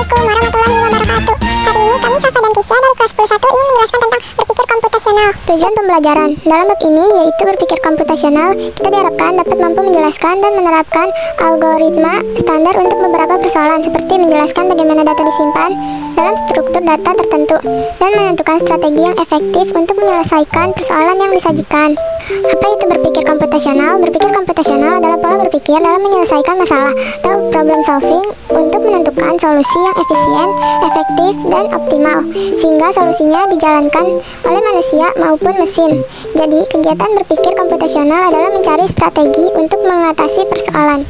Assalamualaikum warahmatullahi wabarakatuh. Hari ini kami Safa dan Kisha dari kelas 11 ingin menjelaskan tentang berpikir komputasional. Tujuan pembelajaran dalam bab ini yaitu berpikir komputasional. Kita diharapkan dapat mampu menjelaskan dan menerapkan algoritma standar untuk beberapa persoalan, seperti menjelaskan bagaimana data disimpan dalam struktur data tertentu dan menentukan strategi yang efektif untuk menyelesaikan persoalan yang disajikan. Apa itu berpikir komputasional? Berpikir komputasional adalah pola berpikir dalam menyelesaikan masalah atau problem solving untuk menentukan solusi yang efisien, efektif, dan optimal, sehingga solusinya dijalankan oleh manusia maupun mesin. Jadi, kegiatan berpikir komputasional adalah mencari strategi untuk mengatasi persoalan.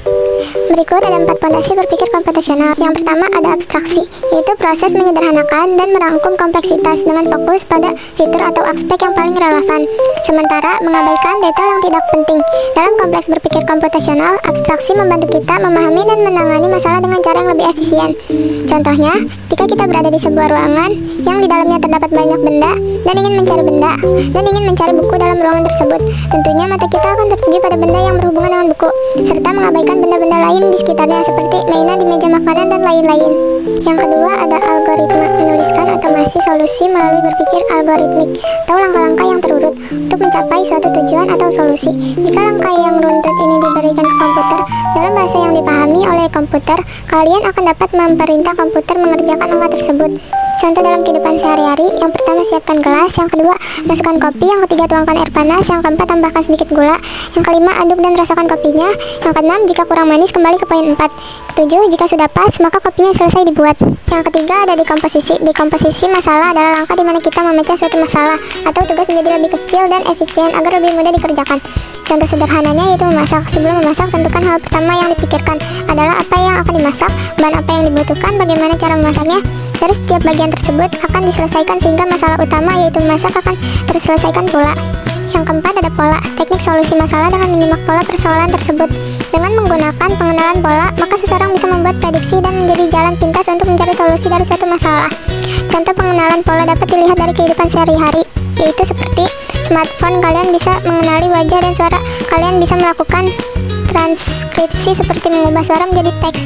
Berikut ada 4 fondasi berpikir komputasional. Yang pertama ada abstraksi, yaitu proses menyederhanakan dan merangkum kompleksitas dengan fokus pada fitur atau aspek yang paling relevan, sementara mengabaikan detail yang tidak penting. Dalam kompleks berpikir komputasional, abstraksi membantu kita memahami dan menangani masalah dengan cara yang lebih efisien. Contohnya, jika kita berada di sebuah ruangan yang di dalamnya terdapat banyak benda dan ingin mencari buku dalam ruangan tersebut, tentunya mata kita akan tertuju pada benda yang berhubungan dengan buku, serta mengabaikan benda-benda lain di sekitarnya seperti mainan di meja makanan dan lain-lain. Yang kedua ada algoritma, menuliskan otomasi solusi melalui berpikir algoritmik atau langkah-langkah yang terurut untuk mencapai suatu tujuan atau solusi. Jika langkah yang runtut ini diberikan ke komputer dalam bahasa yang dipahami oleh komputer, kalian akan dapat memerintah komputer mengerjakan langkah tersebut. Contoh dalam kehidupan sehari-hari, yang pertama siapkan gelas, yang kedua masukkan kopi, yang ketiga tuangkan air panas, yang keempat tambahkan sedikit gula, yang kelima aduk dan rasakan kopinya, yang keenam jika kurang manis kembali ke poin 4, ketujuh jika sudah pas maka kopinya selesai dibuat. Yang ketiga ada dekomposisi. Dekomposisi masalah adalah langkah di mana kita memecah suatu masalah atau tugas menjadi lebih kecil dan efisien agar lebih mudah dikerjakan. Contoh sederhananya yaitu memasak. Sebelum memasak, tentukan hal pertama yang dipikirkan adalah apa yang akan dimasak, bahan apa yang dibutuhkan, bagaimana cara memasaknya. Dari setiap bagian tersebut akan diselesaikan sehingga masalah utama yaitu memasak akan terselesaikan pula. Yang keempat ada pola. Teknik solusi masalah dengan menyimak pola persoalan tersebut. Dengan menggunakan pengenalan pola, maka seseorang bisa membuat prediksi dan menjadi jalan pintas untuk mencari solusi dari suatu masalah. Contoh pengenalan pola dapat dilihat dari kehidupan sehari-hari, yaitu seperti smartphone, kalian bisa mengenali wajah dan suara, kalian bisa melakukan transkripsi seperti mengubah suara menjadi teks.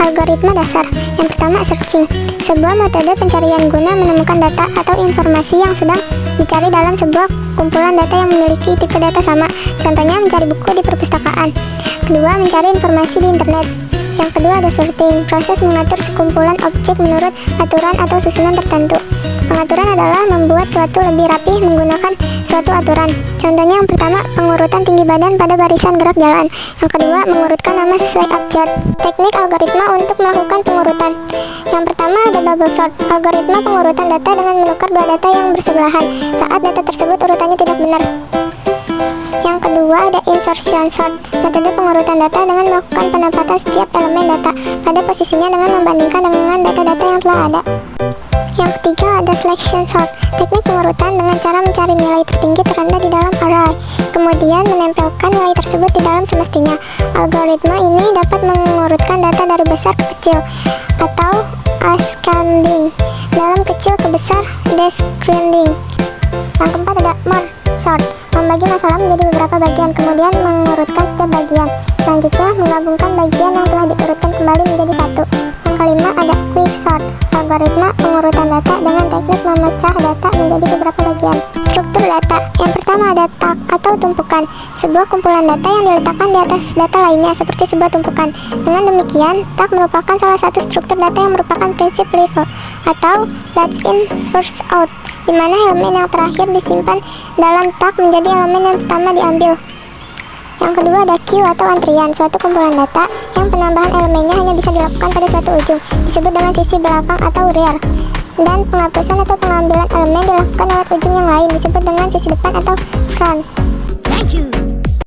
Algoritma dasar. Yang pertama searching, sebuah metode pencarian guna menemukan data atau informasi yang sedang dicari dalam sebuah kumpulan data yang memiliki tipe data sama. Contohnya mencari buku di perpustakaan. Kedua, mencari informasi di internet. Yang kedua ada sorting, proses mengatur sekumpulan objek menurut aturan atau susunan tertentu. Pengaturan adalah membuat suatu lebih rapih menggunakan suatu aturan. Contohnya yang pertama, pengurutan tinggi badan pada barisan gerak jalan. Yang kedua, mengurutkan nama sesuai abjad. Teknik algoritma untuk melakukan pengurutan. Yang pertama ada bubble sort, algoritma pengurutan data dengan menukar dua data yang bersebelahan saat data tersebut urutannya tidak benar. Yang kedua ada insertion sort, metode pengurutan data dengan melakukan penempatan setiap elemen data pada posisinya dengan membandingkan dengan data-data yang telah ada. Yang ketiga ada selection sort, teknik pengurutan dengan cara mencari nilai tertinggi terendah di dalam array, kemudian menempelkan nilai tersebut di dalam semestinya. Algoritma ini dapat mengurutkan data dari besar ke kecil atau ascending, dalam kecil ke besar descending. Yang keempat ada merge sort, membagi masalah menjadi beberapa bagian, kemudian mengurutkan setiap bagian. Selanjutnya menggabungkan bagian yang telah diurutkan kembali menjadi satu. Yang kelima ada quick sort, algoritma pengurutan data dengan teknik memecah data menjadi beberapa bagian. Struktur data. Yang pertama ada tag atau tumpukan, sebuah kumpulan data yang diletakkan di atas data lainnya seperti sebuah tumpukan. Dengan demikian, tag merupakan salah satu struktur data yang merupakan prinsip level atau last in first out, di mana elemen yang terakhir disimpan dalam tag menjadi elemen yang pertama diambil. Yang kedua ada queue atau antrian, suatu kumpulan data yang penambahan elemennya hanya bisa dilakukan pada suatu ujung, disebut dengan sisi belakang atau rear, dan penghapusan atau pengambilan elemen dilakukan lewat ujung yang lain, disebut dengan sisi depan atau front.